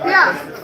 Yeah.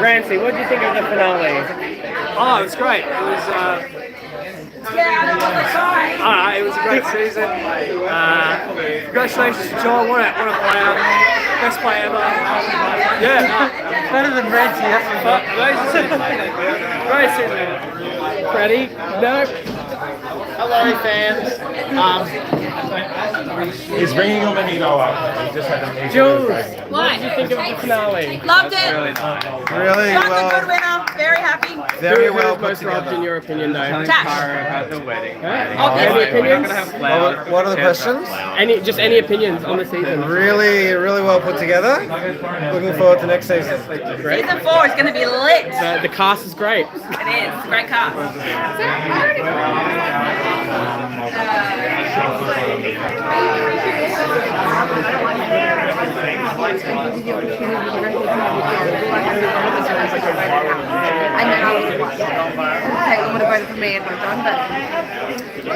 Rancy, what did you think of the finale? Oh, it was great. It was. It was a great season. Congratulations to John. What a player! Best player ever. Yeah, Better than Rancy, that's for fuck. amazing season. Great season. Freddie? No. Hello, fans. He's bringing him an ego up. He just had a major Jules, breakdown. what did you think of the finale? Loved it. Really John's a well. good winner. Very happy. Very Who well was put most robbed in together. your opinion, though? Tash. About the wedding. Any opinions? What are the questions? Any opinions on the season? Really well put together. Looking forward to next season. Season 4 is going to be lit. The cast is great. It is. Great cast.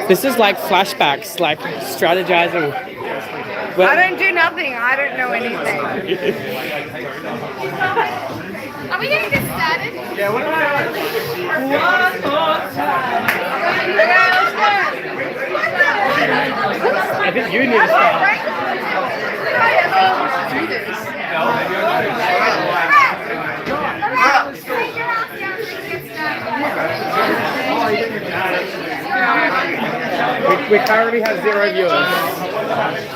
This is like flashbacks, like strategizing. I don't do nothing. I don't know anything. Are we getting this started? Yeah, what about I think you need to start. We currently have 0 viewers.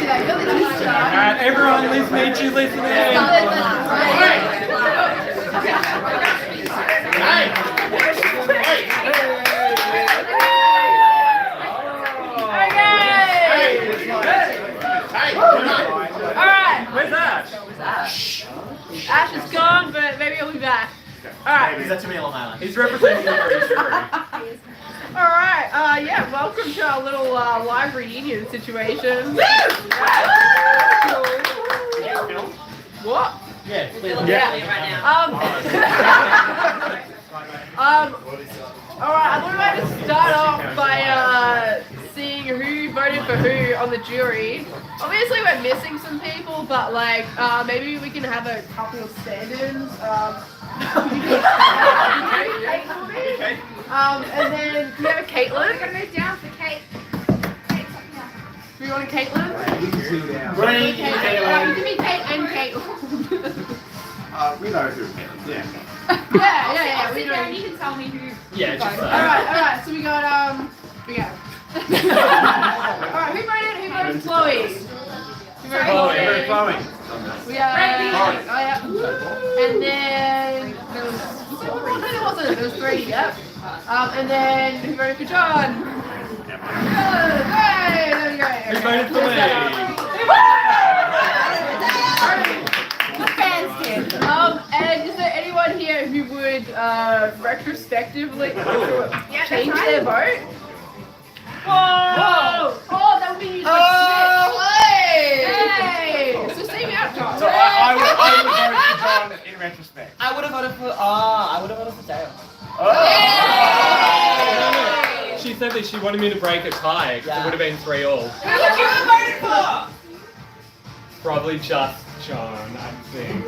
Alright, everyone, listen to you, listen in. Where's Ash? Ash is gone, but maybe he'll be back. Alright. Is that to me on Long Island? He's representing the Alright, yeah, welcome to our little live reunion situation. What? Yeah, please. Yeah. Alright, I thought I might start off by seeing who voted for who on the jury. Obviously we're missing some people, but like maybe we can have a couple of stand-ins. And then do we have a Caitlin? I'm gonna move down for Kate. Do we want a Caitlin? Right, You can be Kate and Caitlin. We know who. Yeah. Yeah, we Sit know. down, you can tell me who. Yeah, just Alright, so we got Alright, who voted Chloe? Who voted Chloe? Flowing. We and then there was three, yep. And then who voted for John? Hey, there we go. Who voted for And is there anyone here who would retrospectively change their vote? Whoa! Oh, that would be used Hey! So say me out, John. So I would vote for John in retrospect. I would have voted for Dale. Oh. She said that she wanted me to break a tie, 'cause it would have been 3-3. Who would you have voted for? Probably just John, I think.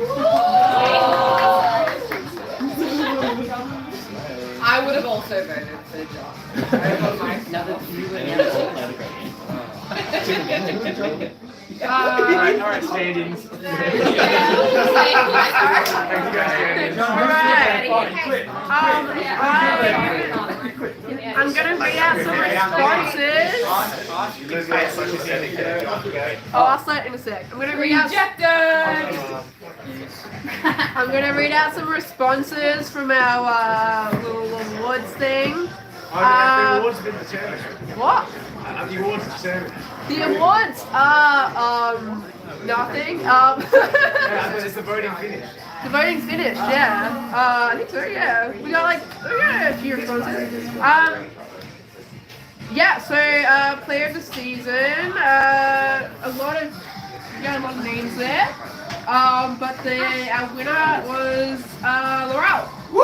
I would have also voted for Alright, standings. I'm gonna read out some responses. I'll start in a sec. I'm gonna read out some responses from our little awards thing. The awards have been determined. What? The awards are determined. The awards are nothing. Is the voting finished? The voting's finished, yeah. I think so, yeah. We got a few responses. Yeah, so player of the season, a lot of names there. But our winner was Laurel. Woo!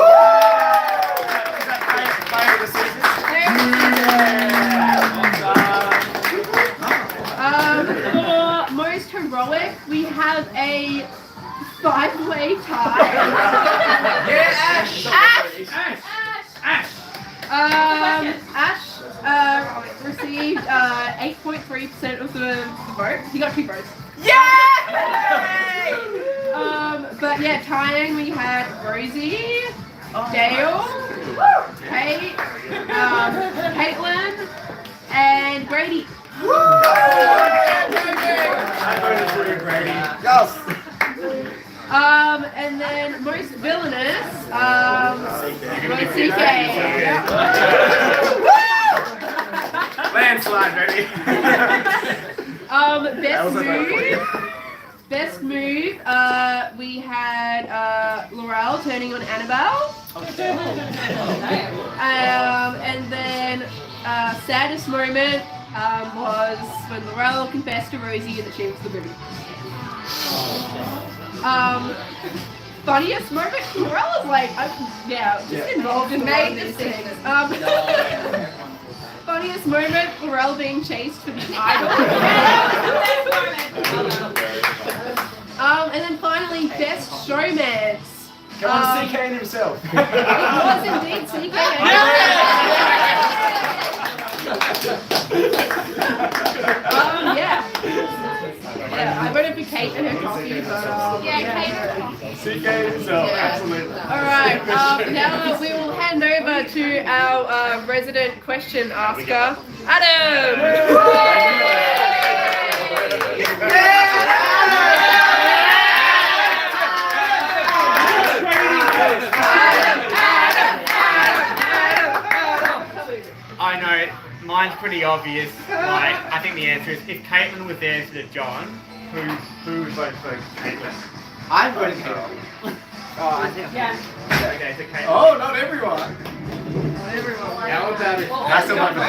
Is that player of the season? For most heroic, we have a 5-way tie. Ash! Ash received 8.3% of the vote. He got 2 votes. But yeah, tying we had Rosie, Dale, Kate, Caitlin, and Grady. I voted for Grady. Yes. And then most villainous, was CK. Landslide, baby. Best move, we had Laurel turning on Annabelle. And then saddest moment was when Laurel confessed to Rosie that she was the booby. Funniest moment, Laurel is like, just involved in all these things. Funniest moment, Laurel being chased for the idol. And then finally, best showmance. Come on, CK himself. It was indeed CK. Yeah, I voted for Kate and her coffee, but Kate. CK himself, absolutely. Alright, now we will hand over to our resident question asker, Adam! I know, mine's pretty obvious. Like, I think the answer is if Caitlin was there instead of John, Who voted for Caitlin? I voted for Caitlin. okay, so Caitlin. Oh, not everyone. How about it? That's the one for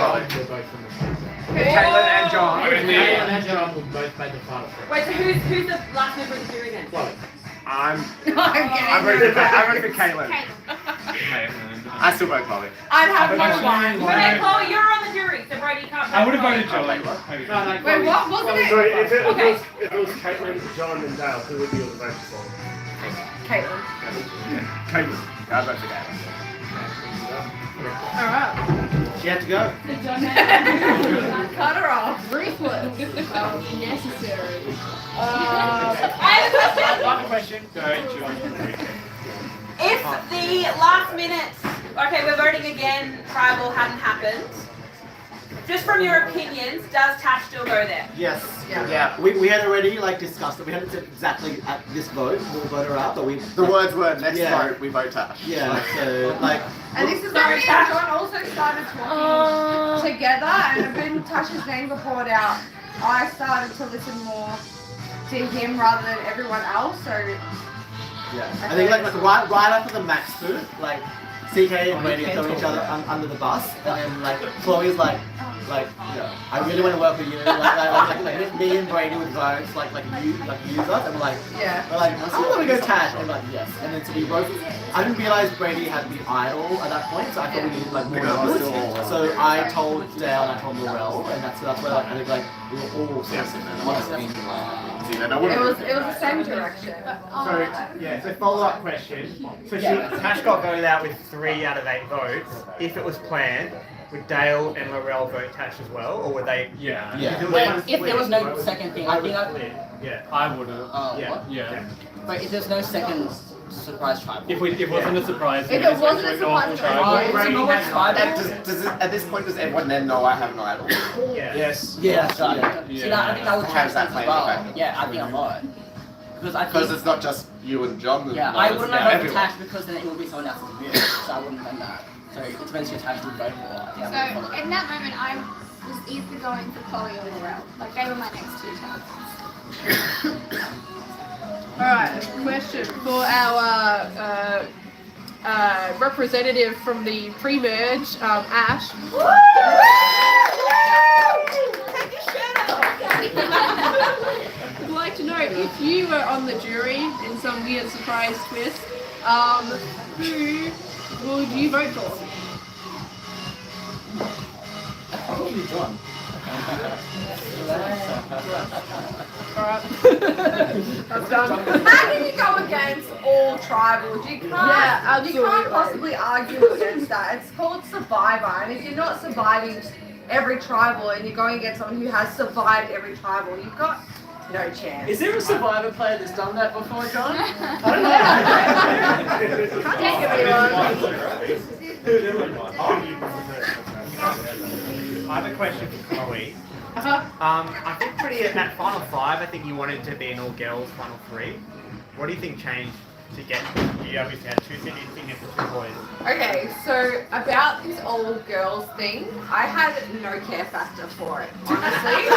Caitlin and John. Caitlin and John would both by default. Wait, so who's the last member of the jury then? I'm ready for Caitlin. Kate. Caitlin. I still vote Chloe. I'd have no one. Okay, Chloe, you're on the jury, so Brady can't vote. I would have voted Chloe. Joey. Wait, what wasn't it? Sorry, if it Okay. was Caitlin, John, and Dale, who would be your vote for? Caitlin. Caitlin. I vote for Caitlin. Alright. She had to go. Cut her off. Ruthless. Necessary. I have a question. I have a question. If the last minute, okay, we're voting again, tribal hadn't happened. Just from your opinions, does Tash still go there? Yes. Yeah. We had already like discussed it. We hadn't said exactly at this vote we'll vote her out, but we. The words were next Yeah. vote we vote Tash. Yeah. So like. And this is where me and John also started talking together, and when Tasha's name got poured out, I started to listen more to him rather than everyone else. So Yeah. I think like right after the max food, like CK and Brady are throwing each other under the bus, and then like Chloe's like, I really want to work with you. Like me and Brady would vote, like use us, and we're like, yeah. I want to go Tash, and we're like, yes. And then so we both. I didn't realize Brady had been idle at that point, so I thought we needed like more numbers. So I told Dale and I told Morel, and that's where like, I think like we were all sort of It was the same direction. So follow-up question. So Tash got voted out with 3 out of 8 votes. If it was planned, would Dale and Morel vote Tash as well, or would they? Yeah. If there was no second thing, I think I would have. Yeah. But if there's no second surprise tribal. If it wasn't a surprise, If it wasn't a surprise, At this point, does everyone then know I have an idol? Yes. Yeah. See, that, I think that would How change does that things as play well. into Yeah, I think a lot. Because I Because think. it's not just you and John. Yeah, that I knows, wouldn't have voted everyone. Tash because then it would be someone else's view. So I wouldn't have done that. So it depends who Tash would vote for. So in that moment, I was either going for Chloe or Morel. Like they were my next 2 chances. Alright, question for our representative from the pre-merge, Ash. I'd like to know if you were on the jury in some weird surprise twist, who would you vote for? Probably John. Alright. That's done. How can you go against all tribals? You can't. Yeah, You can't possibly argue against that. It's called Survivor, and if you're not surviving every tribal and you're going against someone who has survived every tribal, you've got no chance. Is there a Survivor player that's done that before, John? I don't know. Can't think of anyone. I have a question for Chloe. Uh-huh. I think pretty at that final 5, I think you wanted to be an all-girls final 3. What do you think changed to get? You obviously had 2 significant for 2 boys. Okay, so about this old girls thing, I had no care factor for it, honestly.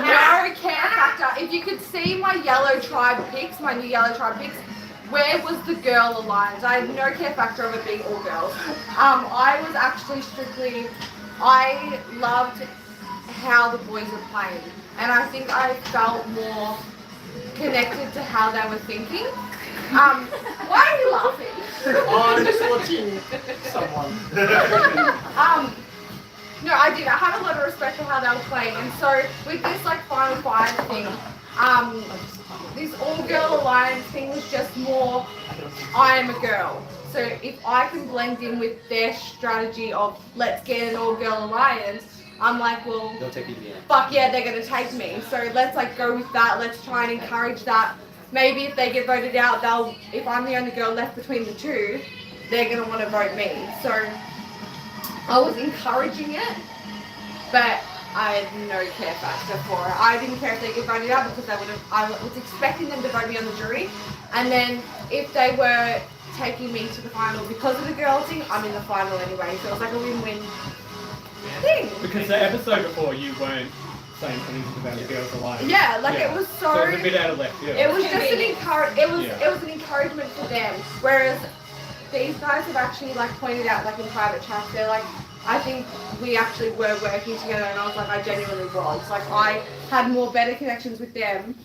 No care factor. If you could see my yellow tribe pics, my new yellow tribe pics, where was the girl alliance? I had no care factor of it being all girls. I was actually strictly, I loved how the boys were playing, and I think I felt more connected to how they were thinking. Why are you laughing? I'm just watching someone. No, I did. I had a lot of respect for how they were playing, and so with this like final 5 thing, this all-girl alliance thing was just more, I am a girl. So if I can blend in with their strategy of let's get an all-girl alliance, I'm like, well, They'll take you there. fuck yeah, they're gonna take me. So let's like go with that. Let's try and encourage that. Maybe if they get voted out, they'll. If I'm the only girl left between the 2, they're gonna want to vote me. So I was encouraging it, but I had no care factor for it. I didn't care if they get voted out because they would have. I was expecting them to vote me on the jury, and then if they were taking me to the final because of the girls thing, I'm in the final anyway. So it was like a win-win thing. Because the episode before, you weren't saying anything about the girls' alliance. Yeah, like it was so. So it was a bit out of left field. It was just an it was an encouragement for them. Whereas these guys have actually like pointed out like in private chats, they're like, I think we actually were working together, and I was like, I genuinely was. Like I had more better connections with them,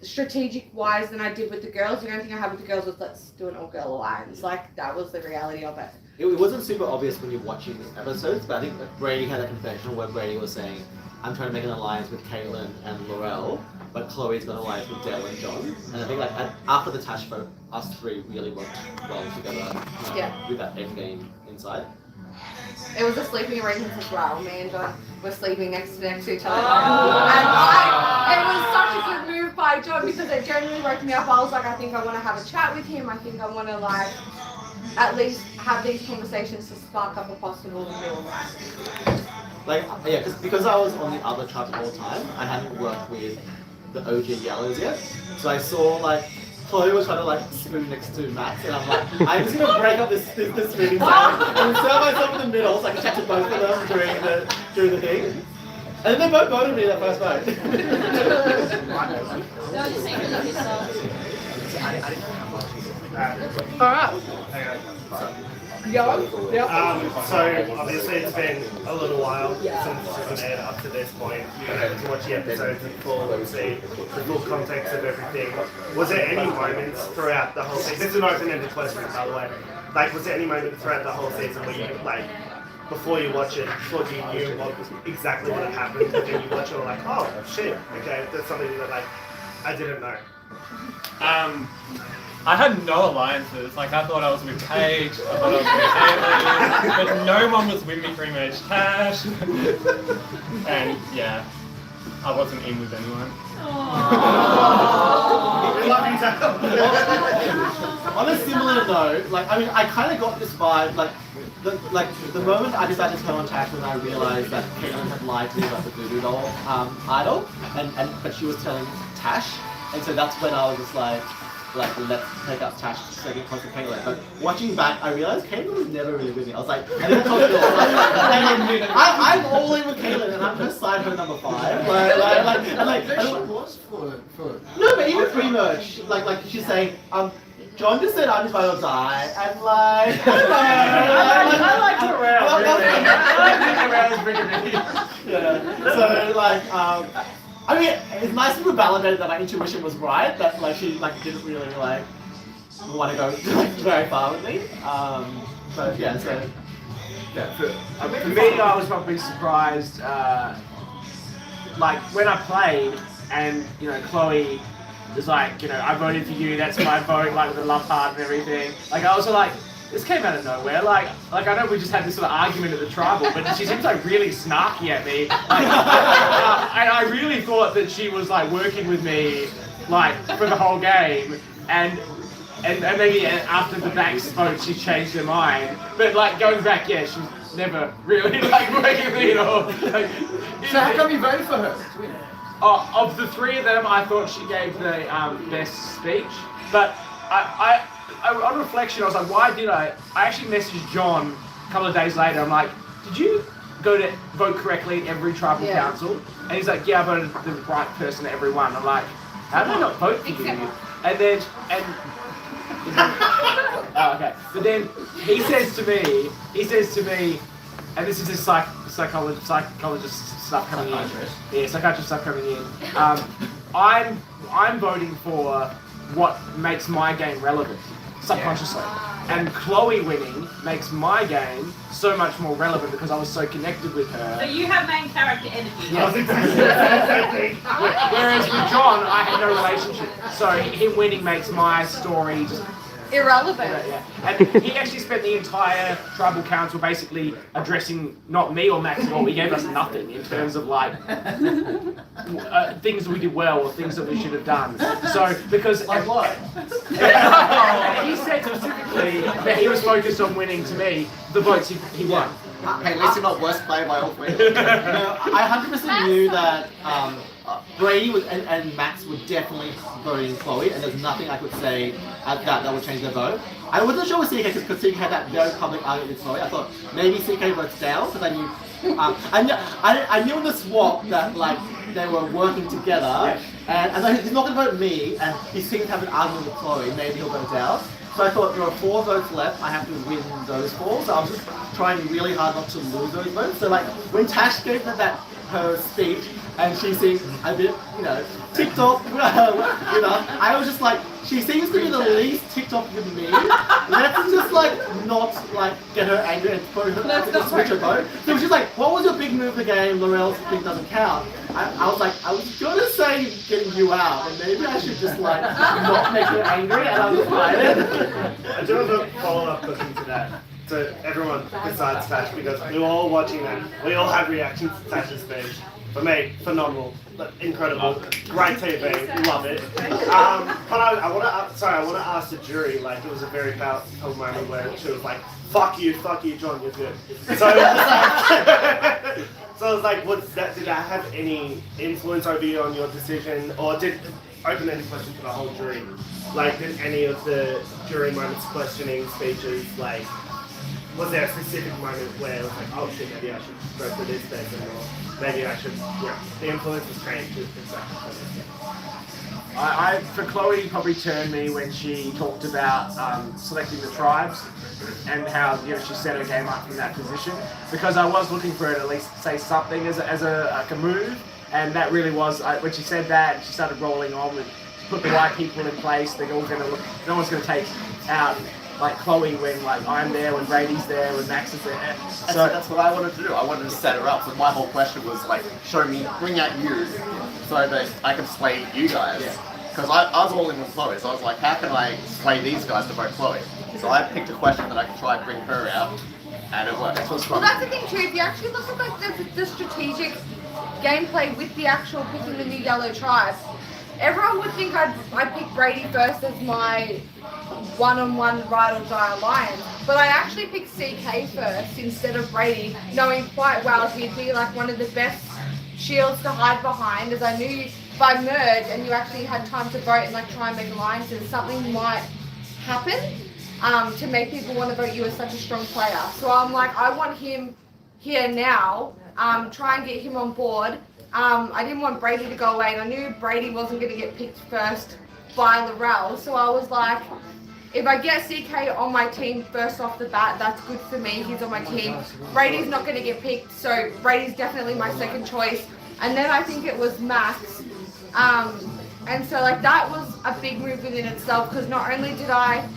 strategic wise, than I did with the girls. The only thing I had with the girls was let's do an all girl alliance. Like that was the reality of it. it wasn't super obvious when you're watching the episodes, but I think that Brady had a confession where Brady was saying, I'm trying to make an alliance with Caitlin and Laurel, but Chloe's got an alliance with Dale and John. And I think like after the Tash vote, us three really worked well together with that end game inside. It was a sleeping arrangement as well. Me and John were sleeping next to each other. Oh. And it was such a good move by John because it genuinely woke me up. I was like, I think I want to have a chat with him. I think I want to like at least have these conversations to spark up a possible real fight. Like, yeah, because I was on the other tribe the whole time, I hadn't worked with the OG Yellows yet. So I saw like Chloe was trying to like spoon next to Max, and I'm like, I'm just gonna break up this spooning sound and insert myself in the middle so I can chat to both of them during the thing. And then they both voted me that first vote. Alright. So obviously it's been a little while since it's aired up to this point. You know, to watch the episodes in full and see the full context of everything. Was there any moments throughout the whole season? This is an open-ended question, by the way. Like, was there any moment throughout the whole season where you like, before you watch it, thought you knew exactly what had happened, but then you watch it and like, oh shit, okay, that's something that like I didn't know. I had no alliances. Like, I thought I was with Paige, I thought I was with Haley, but no one was with me pretty much. Tash. And yeah, I wasn't in with anyone. On a similar note, like, I mean, I kind of got this vibe, like the moment I decided to turn on Tash when I realized that Caitlin had lied to me about the voodoo doll idol, but she was telling Tash, and so that's when I was just like let's take up Tash so I can close to Caitlin. But watching back, I realized Caitlin was never really with me. I was like, I didn't talk to her. I'm all in with Caitlin, and I'm gonna side her number 5. No, but even pre-merge, like she's saying, John just said I'm just about to die, and like, I like yeah. So like, I mean, it's nice to be validated that my intuition was right. That like she like didn't really like want to go like very far with me. But yeah, so yeah. For me, I was probably surprised. Like when I played, and you know, Chloe was like, you know, I voted for you. That's my vote. Like with the love heart and everything. Like I was like. This came out of nowhere. Like I know we just had this sort of argument at the tribal, but she seems like really snarky at me. Like, and I really thought that she was like working with me, like for the whole game. And maybe after the Max vote, she changed her mind. But like going back, yeah, she's never really like working with me at all. Like, so how come you voted for her? Of the 3 of them, I thought she gave the best speech. But on reflection, I was like, why did I actually messaged John a couple of days later. I'm like, did you go to vote correctly in every tribal council? And he's like, yeah, I voted the right person at every one. I'm like, how did I not vote for you? And then, oh, okay. But then he says to me, and this is his psychologist stuff coming in. Yeah, psychiatrist stuff coming in. I'm voting for what makes my game relevant, subconsciously. And Chloe winning makes my game so much more relevant because I was so connected with her. So you have main character energy. Yes. Whereas with John, I had no relationship. So him winning makes my story just irrelevant. Yeah. And he actually spent the entire tribal council basically addressing not me or Max at all. He gave us nothing in terms of like things that we did well or things that we should have done. So because like what? He said specifically that he was focused on winning to me the votes he won. Hey, at least you're not worst player by all 3. I 100% knew that Brady and Max were definitely voting Chloe, and there's nothing I could say at that would change their vote. I wasn't sure with CK because CK had that very public argument with Chloe. I thought maybe CK votes down because I knew I knew in the swap that like they were working together, and I he's not going to vote me, and he seemed to have an argument with Chloe. Maybe he'll vote down. So I thought there are 4 votes left. I have to win those 4. So I was just trying really hard not to lose those votes. So like when Tash gave her speech and she seemed a bit, ticked off, I was just like she seems to be the least ticked off with me. Let's just like not like get her angry and put her switch her vote. So she's like, what was your big move of the game? Laurel's thing doesn't count. I was like, I was gonna say getting you out, but maybe I should just like not make her angry, and I was quiet. I do have a follow-up question to that. To everyone besides Tash, because we were all watching and we all had reactions to Tash's speech. For me, phenomenal, incredible, great TV, love it. But I want to ask the jury. Like, it was a very powerful moment where she was like, fuck you, John, you're good." So I was like, did that have any influence over you on your decision, or did open any question to the whole jury? Like, did any of the jury moments questioning speeches, like, was there a specific moment where it was like, oh shit, maybe I should go for this person, or maybe I should, the influence was changed to For Chloe, probably turned me when she talked about selecting the tribes and how she set her game up from that position, because I was looking for her to at least say something as a move, and that really was when she said that and she started rolling on with put the right people in place. They're all going to look. No one's going to take out like Chloe when like I'm there, when Brady's there, when Max is there. So that's what I wanted to do. I wanted to set her up. So my whole question was like, bring out you, so that I can sway you guys. Because I was all in with Chloe, so I was like, how can I sway these guys to vote Chloe? So I picked a question that I could try and bring her out, and it worked. Well, that's the thing too. If you actually look at like the strategic gameplay with the actual picking the new yellow tribe, everyone would think I'd pick Brady first as my one-on-one ride or die alliance, but I actually picked CK first instead of Brady, knowing quite well he'd be like one of the best shields to hide behind, as I knew if I merge and you actually had time to vote and like try and make alliances, something might happen to make people want to vote you as such a strong player. So I'm like, I want him here now, try and get him on board. I didn't want Brady to go away, and I knew Brady wasn't going to get picked first by Laurel, so I was like, if I get CK on my team first off the bat, that's good for me. He's on my team. Brady's not going to get picked, so Brady's definitely my second choice. And then I think it was Max. And so like that was a big move within itself, because not only did I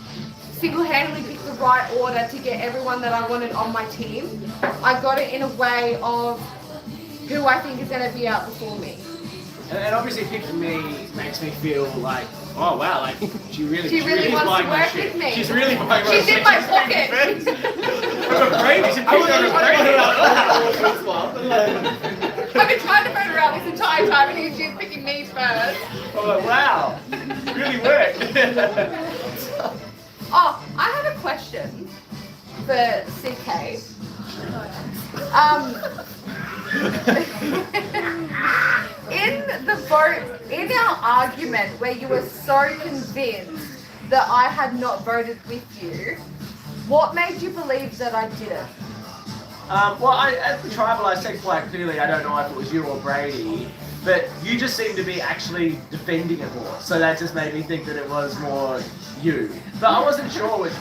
single-handedly pick the right order to get everyone that I wanted on my team, I got it in a way of who I think is going to be out before me. And obviously picking me makes me feel like, oh wow, like she really wants buying to my work shit. with me. She's really buying my shit. She's in my pocket. I've been trying to vote her out this entire time, and she's picking me first. Oh wow, really worked. Oh, I have a question for CK. In the vote, in our argument where you were so convinced that I had not voted with you, what made you believe that I didn't? Well, at the tribal, I said quite clearly, I don't know if it was you or Brady, but you just seemed to be actually defending it more. So that just made me think that it was more you. But I wasn't sure which.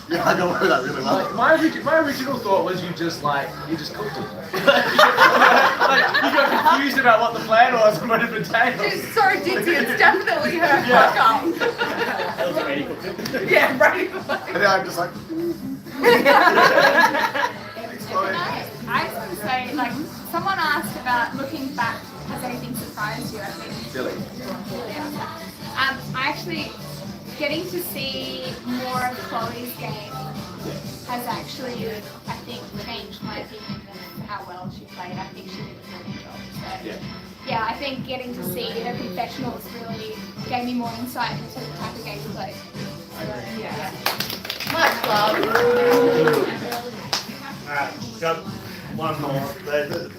Yeah, I know that really well. Like, my original thought was you just cooked it. Like, you got confused about what the plan was and what it entailed. She's so ditzy, it's definitely her fuck up. That was Brady cooked it. Yeah, Brady. And then I'm just like, I was going to say, like, someone asked about looking back, has anything surprised you, I think? silly. I actually, getting to see more of Chloe's game has actually, I think, changed my opinion of how well she played. I think she did a really good job. So, yeah, I think getting to see her confessionals really gave me more insight into the type of game she played. So, yeah. Much love. Alright, got one more.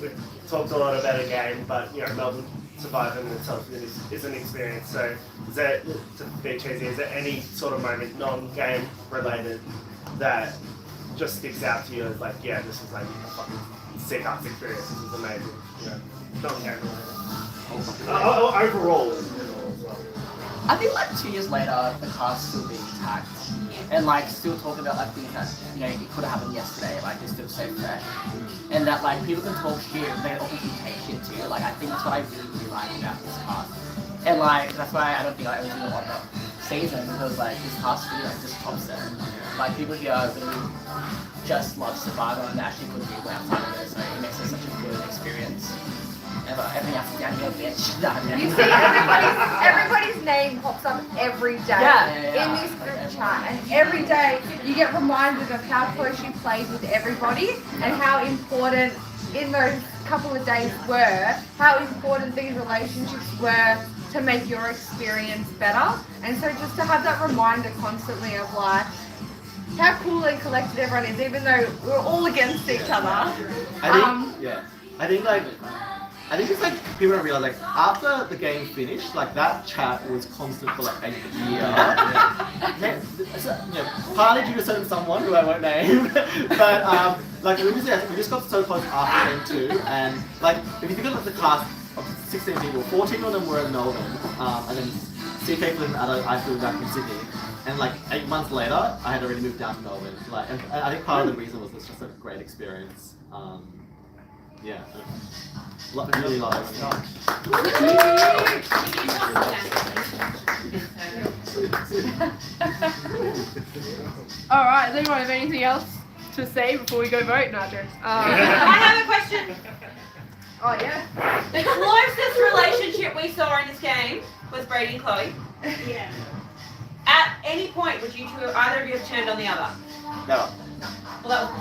We've talked a lot about a game, but Melbourne surviving itself is an experience. So, is there, to be cheesy, is there any sort of moment, non-game related, that just sticks out to you as like, yeah, this was like a fucking sick ass experience. This was amazing. Non-game related. Overall. I think like 2 years later, the car's still being attacked, and like still talking about like things that it could have happened yesterday. Like they're still so fresh, and that like people can talk shit, they also can take shit too. Like I think that's what I really like about this cast, and like that's why I don't think I ever do a lot of season because like this past year like just tops it. Like people here really just love Survivor and they actually put people outside of it, so it makes it such a good experience. Everything else is down here, bitch. You see everybody's name pops up every day in this group chat, and every day you get reminded of how close you played with everybody and how important in those couple of days were, how important these relationships were to make your experience better. And so just to have that reminder constantly of like how cool and collected everyone is, even though we're all against each other. I think it's like people don't realize like after the game finished, like that chat was constant for like a year. Partly due to certain someone who I won't name, but like we just got so close after game 2, and like if you think of the class of 16 people, 14 of them were in Melbourne, and then CK flew in Adelaide, I flew back from Sydney. And like 8 months later, I had already moved down to Melbourne. Like, and I think part of the reason was it's just a great experience. Yeah, really love it. All right. Does anyone have anything else to say before we go vote, Nadia? I have a question. Oh yeah. The closest relationship we saw in this game was Brady and Chloe. Yeah. At any point, would you two, either of you have turned on the other? No. Well, that was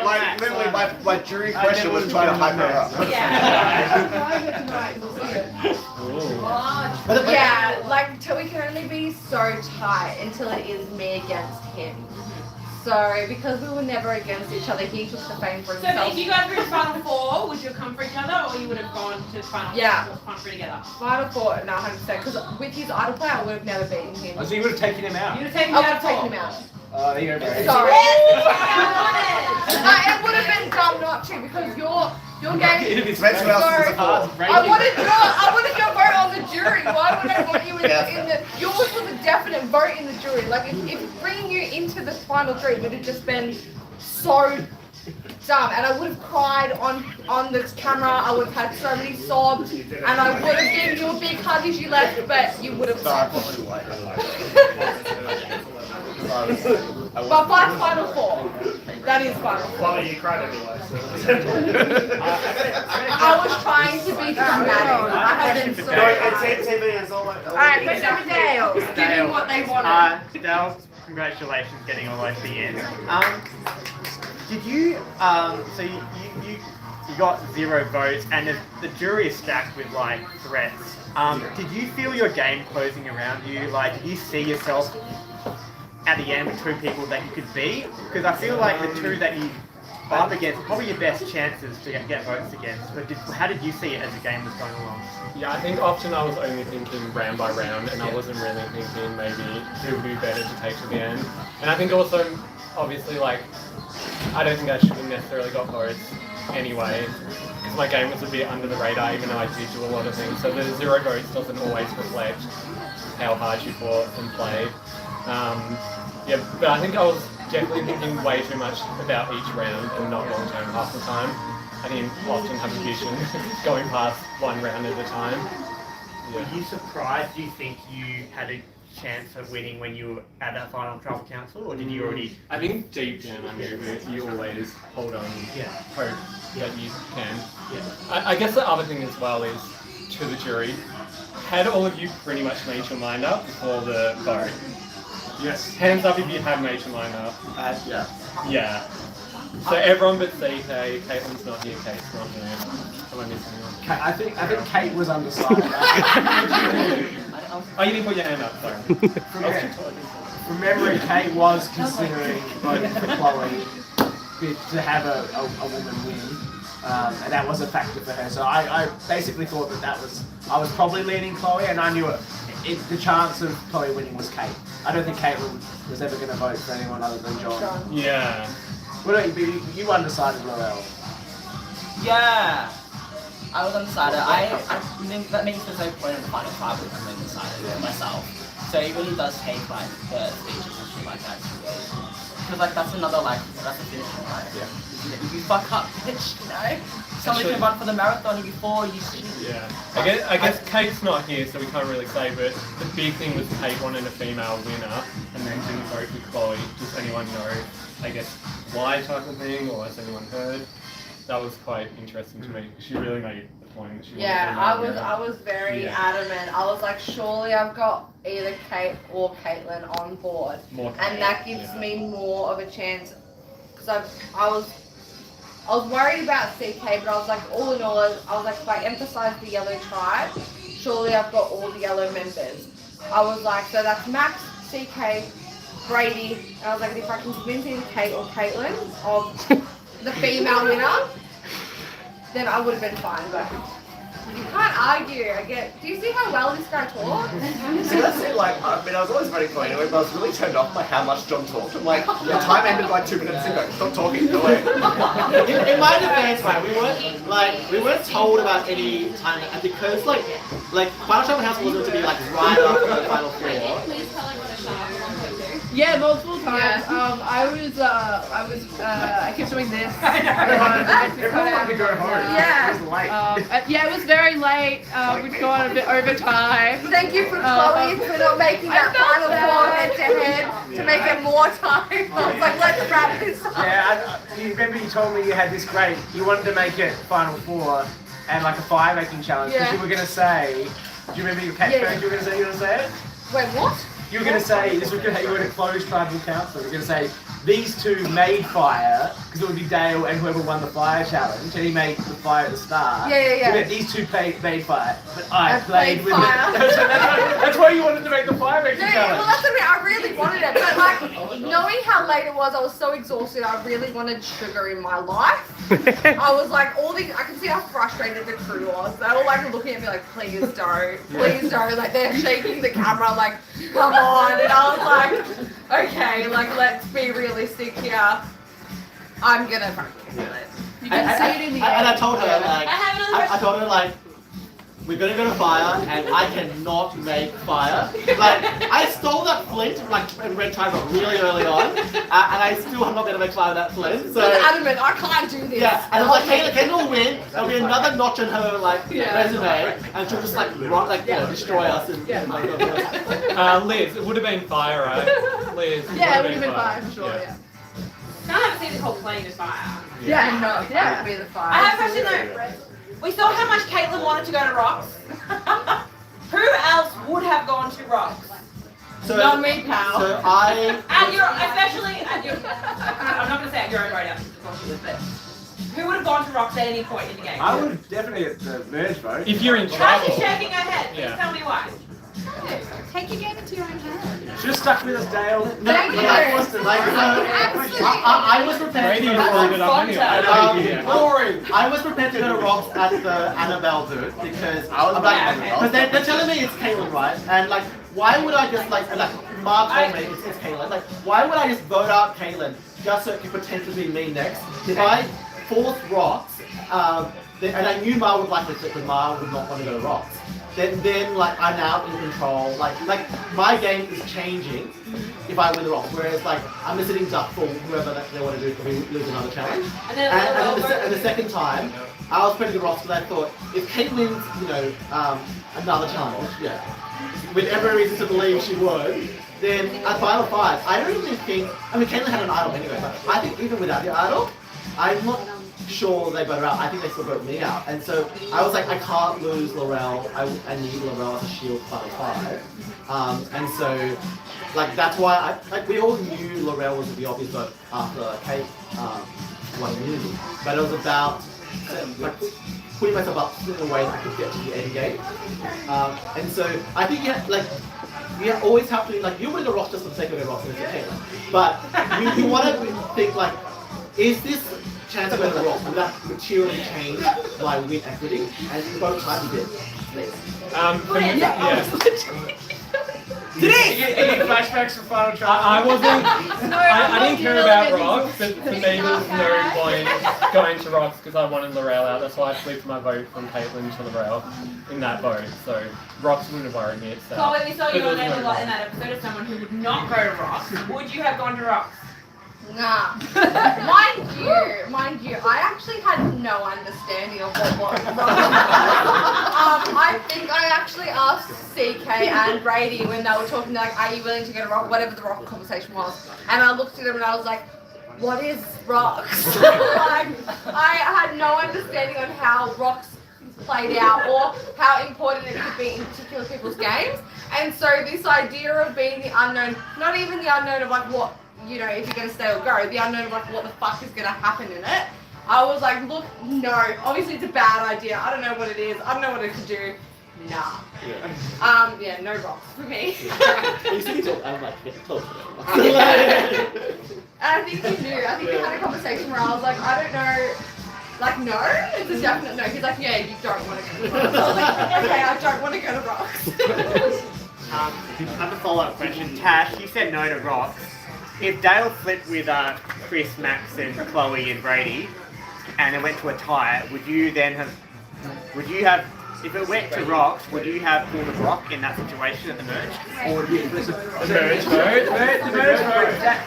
Like literally, my jury question was trying to hype her up. Yeah, like we can only be so tight until it is me against him. So because we were never against each other, he took the fame for So himself. if you guys were in Final Four, would you have come for each other, or you would have gone to Final Four together? Final Four, no, 100%. Because with his idol play, I would have never beaten him. Oh, so you would have taken him out? You would have taken I him would out. have taken him out. Oh, there you go, Brady. Sorry. Yes, It would have been dumb not to because your game. Depends who else is a four. I wanted your vote on the jury. Why would I want you in the? Yours was a definite vote in the jury. Like if bringing you into the final 3 would have just been so dumb, and I would have cried on the camera. I would have had so many sobs, and I would have given you a big hug as you left, but you would have. But by Final Four, that is Final Four. Well, you cried anyway. So. I was trying to be dramatic. I had been so. TV is all like. Alright, let's go with Dale. Give them what they wanted. Dale, congratulations getting all the way to the end. Did you, so you got 0 votes and the jury is stacked with like threats. Did you feel your game closing around you? Like, did you see yourself at the end with 2 people that you could beat? Because I feel like the 2 that you are up against are probably your best chances to get votes against. But how did you see it as the game was going along? Yeah, I think often I was only thinking round by round, and I wasn't really thinking maybe who would be better to take to the end. And I think also, obviously, like, I don't think I should have necessarily got votes anyway, because my game was a bit under the radar, even though I did do a lot of things. So the 0 votes doesn't always reflect how hard you fought and played. Yeah, but I think I was definitely thinking way too much about each round and not long term half the time. I didn't often have a vision going past one round at a time. Yeah. Were you surprised, do you think you had a chance of winning when you were at that final tribal council, or did you already? I think deep down I knew that you always hold on, hope that you can. I guess the other thing as well is, to the jury, had all of you pretty much made your mind up before the vote? Yes. Hands up if you have made your mind up. Yeah. Yeah. So everyone but CK, Caitlin's not here, Kate's not here. Am I missing anyone? I think Kate was undecided. Oh, you didn't put your hand up, sorry. From memory, Kate was considering voting for Chloe to have a woman win, and that was a factor for her. So I basically thought I was probably leaning Chloe, and I knew the chance of Chloe winning was Kate. I don't think Caitlin was ever going to vote for anyone other than John. Yeah. What you undecided, Laurel? Yeah, I was undecided. I think that makes no point in the final five if I'm undecided myself. So it really does take like the speeches and shit like that. Because like that's another that's a finish line, right? Yeah. if you fuck up, bitch, you know. Somebody can run for the marathon before you. Yeah. I guess Kate's not here, so we can't really say, but the big thing was Kate wanted a female winner and then didn't vote for Chloe. Does anyone know, I guess, why type of thing, or has anyone heard? That was quite interesting to me. She really made the point that she wanted Yeah, a I female was winner. I was very adamant. I was like, surely I've got either Kate or Caitlin on board, More and that gives me more of a chance. Because I was worried about CK, but I was like, all in all, I was like, if I emphasize the yellow tribe, surely I've got all the yellow members. I was like, so that's Max, CK, Brady, and I was like, if I can convince either Kate or Caitlin of the female winner, then I would have been fine, but you can't argue. Do you see how well this guy talks? See, that's it, like, I mean, I was always voting for anyway, but I was really turned off by how much John talked. I'm like, the time ended like 2 minutes ago. Stop talking, go away. In my defense, right, we weren't told about any time, and because like Final Show House wasn't to be like right after the final four. Please tell her what a shower. Yeah, multiple times. I kept doing this. Everyone wanted to go home. Yeah. It was late. Yeah, it was very late. We'd gone a bit over time. Thank you for Chloe for not making that final four head to head to make it more time. I was like, let's wrap this up. Yeah, you remember you told me you had this great, you wanted to make it Final Four and like a fire making challenge because you were going to say, do you remember your catchphrase you were going to say it? Wait, what? You were going to say, this was going to, you were going to close tribal council, you were going to say, these two made fire, because it would be Dale and whoever won the fire challenge, and he made the fire at the start. Yeah. These two made fire, but I played with fire. it. That's why you wanted to make the fire making Yeah, challenge. well that's the thing, I really wanted it, but like, knowing how late it was, I was so exhausted, I really wanted sugar in my life. I was like, I could see how frustrated the crew was. They were like looking at me like, please don't, like they're shaking the camera like, come on, and I was like, okay, like let's be realistic here. I'm gonna fucking do it. You can see it in the And I end. told her like, I have another I told her like, we're gonna go to fire, and I cannot make fire. Like, I stole that flint in Red Triangle really early on, and I still am not gonna make fire with that flint. So I was adamant, I can't do this. yeah, and I was like, Kayla will win. There'll be another notch in her like resume, and she'll just like destroy us and Liz, it would have been fire, right? Liz. Yeah, it would have been fire for sure, yeah. I haven't seen this whole playing as fire. Yeah, no, that would be the fire. I have a question though. We saw how much Caitlin wanted to go to Rocks. Who else would have gone to Rocks? So, Not me, pal. So especially at your, I'm not going to say at your own radar, but who would have gone to Rocks at any point in the game? I would definitely at the merge vote. If you're in How's trouble. she shaking her head? Please Yeah. tell me why. Take your game into your own hands. Should have stuck with us, Dale. Thank you. I was prepared to Brady go to rolled it up anyway. Boring. I was prepared to go to Rocks at the Annabelle booth because I'm like, because they're telling me it's Caitlin, right? And like, why would I just like Mark told me it's Caitlin. Like, why would I just vote out Caitlin just so it could potentially be me next? If I forced Rocks, and I knew Mar would like it because Mar would not want to go to Rocks. Then like I'm out in control. Like my game is changing if I win the Rocks. Whereas like I'm just sitting duck for whoever they want to do if we lose another challenge. And the second time, I was putting the Rocks because I thought if Kate wins, another challenge, with every reason to believe she would, then at Final Five, I don't even think. I mean, Caitlin had an idol anyway, but I think even without the idol, I'm not sure they vote her out. I think they still vote me out. And so I was like, I can't lose Laurel. I need Laurel as a shield Final Five. And so, like, that's why we all knew Laurel was the obvious vote after Kate won immunity. But it was about putting myself up in a way that I could get to the end game. And so I think you always have to you win the Rocks just for the sake of the Rocks, and it's okay. But you want to think like, is this chance of winning the Rocks, would that materially change my win equity? And both times it did. For me, Any flashbacks from Final Trial? I wasn't. I didn't care about Rocks, but for me there was no point going to Rocks because I wanted Laurel out. That's why I flipped my vote from Caitlin to Laurel in that vote. So Rocks wouldn't have worried me itself. Chloe, we saw you on there a lot in that episode of someone who would not go to Rocks. Would you have gone to Rocks? Nah. Mind you, I actually had no understanding of what rock was. I think I actually asked CK and Brady when they were talking, like, are you willing to go to rock, whatever the rock conversation was. And I looked at them and I was like, what is rocks? Like, I had no understanding on how rocks played out or how important it could be in particular people's games. And so this idea of being the unknown, not even the unknown of like what, you know, if you're going to stay or go, the unknown of like what the fuck is going to happen in it. I was like, look, no, obviously it's a bad idea. I don't know what it is. I don't know what it could do. Nah. Yeah, no rocks for me. You see, I'm like, get close. And I think you knew. I think we had a conversation where I was like, I don't know. Like, no? It's a definite no. He's like, yeah, you don't want to go to rocks. I was like, okay, I don't want to go to rocks. I have a follow-up question. Tash, you said no to rocks. If Dale flipped with Chris, Max, and Chloe and Brady, and it went to a tie, would you have, if it went to rocks, would you have pulled a rock in that situation at the merge? Or the merge.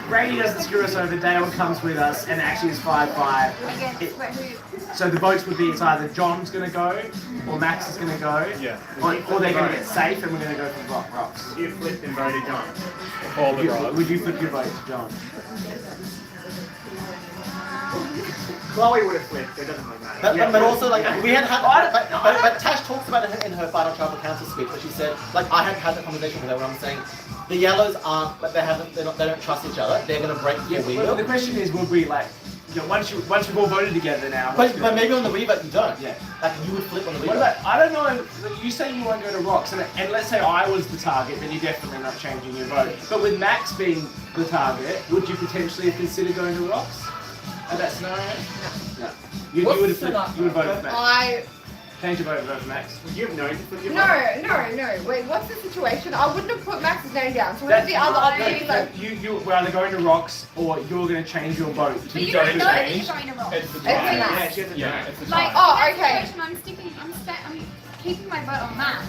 Brady doesn't screw us over. Dale comes with us and actually is 5-5. So the votes would be it's either John's going to go or Max is going to go. Yeah. Or they're going to get safe and we're going to go for rocks. You flipped and voted John. All the rocks. Would you flip your vote to John? Chloe would have flipped, it doesn't really matter. But also, like, we had but Tash talks about it in her final tribal council speech, where she said, like, I had that conversation with her when I'm saying, the yellows aren't, but they don't trust each other. They're gonna break your wheel. Well, the question is, would we like, you know, once you've all voted together now? But maybe on the revote you don't. Yeah. Like you would flip on the revote. What about, I don't know. You say you won't go to rocks, and let's say I was the target, then you're definitely not changing your vote. But with Max being the target, would you potentially have considered going to rocks? At that scenario? No. You would have flipped, you would vote for Max. Change your vote for Max. Would you have known to flip your vote? No. Wait, what's the situation? I wouldn't have put Max's name down. So what are the other options? Like, we're either going to rocks or you're going to change your vote. But you don't know that you're going to rocks. It's the It's a tie. Max. Yeah, it's the Like, tie. in that situation, I'm keeping my vote on Max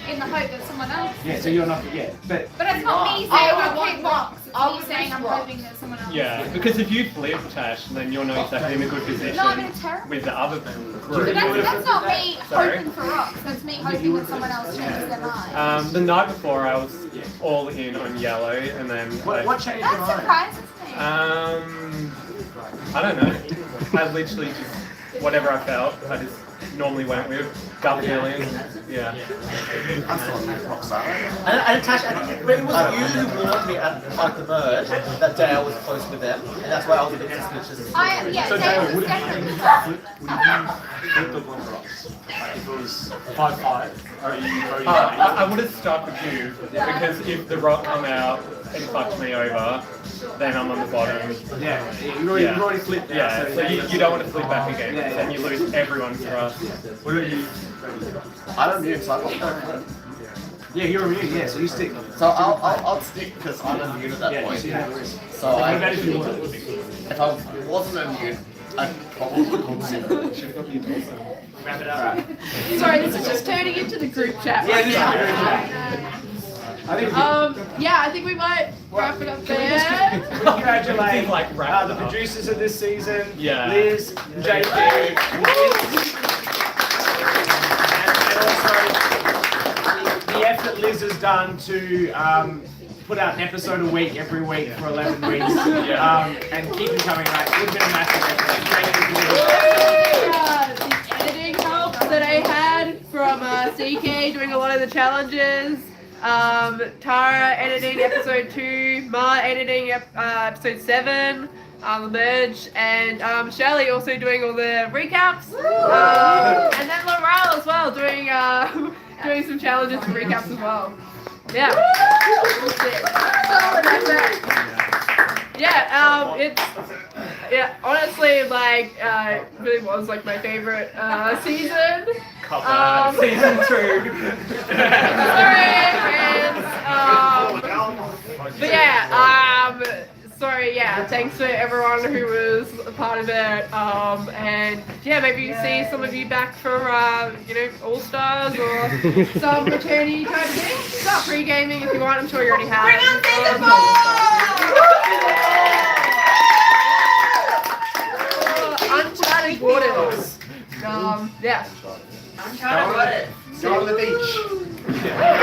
in the hope that someone else. Yeah, so you're not, but it's not me saying I want rocks. It's me saying I'm hoping that someone else. Yeah, because if you flip Tash, then you're not exactly in a good position No, I'm in a terrible. with the other But group. that's not me Sorry? hoping for rocks. That's me hoping that someone else changes their mind. The night before, I was all in on yellow, and then what changed your That mind? surprises me. I don't know. I literally just whatever I felt, I just normally went with gut feeling. Yeah. I'm still on that rock star. And Tash, it was you who warned me at the merge that Dale was close with them, and that's why I was a bit suspicious. So Dale, would definitely. you flip the one rocks? Like if it was 5-5, or you voted I would have stuck with you because if the rock come out and fucked me over, then I'm on the bottom. Yeah, you've already flipped now. Yeah, so you don't want to flip back again, because then you lose everyone's trust. What about you? I'm immune, so I've got Yeah, you're immune, yeah, so you stick. So I'll stick because I'm immune at that point. So if I wasn't immune, I'd probably consider. Wrap it up. Sorry, this is just turning into the group chat. Yeah, right this is now. I think we might wrap it up there. Congratulate Like wrap the it up. producers of this season, Yeah. Liz, JP, and also the effort Liz has done to put out an episode a week every week for 11 weeks and keep them coming. Like, it's been a massive effort. Great The editing help that I had from CK doing a lot of the challenges. Tara editing episode 2, Ma editing episode 7, the merge, and Shelley also doing all the recaps, and then Laurel as well doing doing some challenges and recaps as well. Yeah. Yeah, honestly, like, it really was like my favorite season. Season 2. Sorry, friends. But yeah, thanks to everyone who was a part of it. And yeah, maybe see some of you back for, All Stars or some returning type of thing. Start pre-gaming if you want, I'm sure you already have. Bring on season 4! big waters. Yeah. I'm trying to put it. Go on the beach.